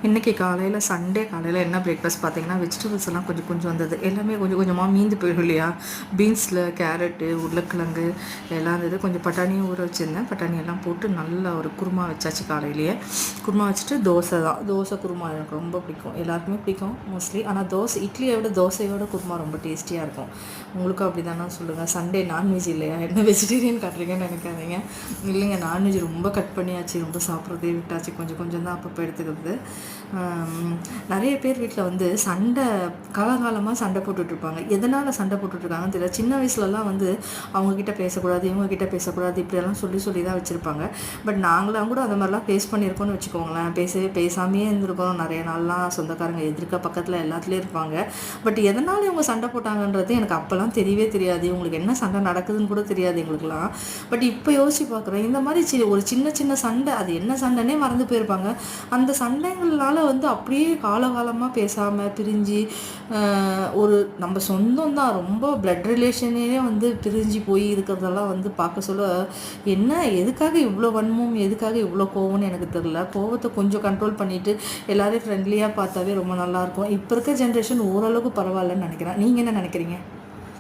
இன்றைக்கி காலையில் சண்டே காலையில் என்ன பிரேக்ஃபாஸ்ட் பார்த்தீங்கன்னா வெஜிடபிள்ஸ் எல்லாம் கொஞ்சம் கொஞ்சம் வந்தது. எல்லாமே கொஞ்சம் கொஞ்சமாக மீந்து போயிடும் இல்லையா? பீன்ஸில் கேரட்டு, உருளைக்கிழங்கு எல்லாம் இருந்தது. கொஞ்சம் பட்டாணியும் ஊற வச்சுருந்தேன். பட்டாணி எல்லாம் போட்டு நல்லா ஒரு குருமா வச்சாச்சு. காலையிலேயே குருமா வச்சுட்டு தோசை தான். தோசை குருமா எனக்கு ரொம்ப பிடிக்கும், எல்லாருக்குமே பிடிக்கும் மோஸ்ட்லி. ஆனால் இட்லியை விட தோசையோட குருமா ரொம்ப டேஸ்டியாக இருக்கும். உங்களுக்கும் அப்படி தானே சொல்லுங்கள். சண்டே நான்வெஜ் இல்லையா? என்ன வெஜிடேரியன் காட்டுறீங்கன்னு நினைக்காதீங்க. இல்லைங்க, நான்வெஜ் ரொம்ப கட் பண்ணியாச்சு, ரொம்ப சாப்பிட்றதே விட்டாச்சு. கொஞ்சம் கொஞ்சம் தான் அப்பப்போ எடுத்துக்கிறது. நிறைய பேர் வீட்டில் வந்து சண்டை காலகாலமாக சண்டை போட்டுட்ருப்பாங்க. எதனால் சண்டை போட்டுட்ருக்காங்கன்னு தெரியல. சின்ன வயசுலலாம் வந்து அவங்கக்கிட்ட பேசக்கூடாது, இவங்கக்கிட்ட பேசக்கூடாது, இப்படியெல்லாம் சொல்லி தான் வச்சுருப்பாங்க. பட் நாங்களாம் கூட அந்த மாதிரிலாம் ஃபேஸ் பண்ணியிருக்கோம்னு வச்சுக்கோங்களேன். பேசாமையே இருந்திருக்கோம். நிறைய நாள்லாம் சொந்தக்காரங்க எதிர்க்க பக்கத்தில் எல்லாத்துலேயும் இருப்பாங்க. பட் எதனால் இவங்க சண்டை போட்டாங்கன்றது எனக்கு அப்போல்லாம் தெரியவே தெரியாது. இவங்களுக்கு என்ன சண்டை நடக்குதுன்னு கூட தெரியாது எங்களுக்குலாம். பட் இப்போ யோசிச்சு பார்க்குறேன், இந்த மாதிரி ஒரு சின்ன சின்ன சண்டை, அது என்ன சண்டைன்னே மறந்து போயிருப்பாங்க. அந்த சண்டைகள்னால வந்து அப்படியே காலகாலமாக பேசாமல் பிரிஞ்சு ஒரு நம்ம சொந்தம் தான், ரொம்ப பிளட் ரிலேஷனே வந்து பிரிஞ்சு போய் இருக்கிறதெல்லாம் வந்து பார்க்க சொல்ல என்ன எதுக்காக இவ்வளோ வன்மம், எதுக்காக இவ்வளோ கோவம்னு எனக்கு தெரியல. கோவத்தை கொஞ்சம் கண்ட்ரோல் பண்ணிவிட்டு எல்லாரையும் ஃப்ரெண்ட்லியாக பார்த்தாவே ரொம்ப நல்லாயிருக்கும். இப்போ இருக்க ஜென்ரேஷன் ஓரளவுக்கு பரவாயில்லன்னு நினைக்கிறேன். நீங்கள் என்ன நினைக்கிறீங்க?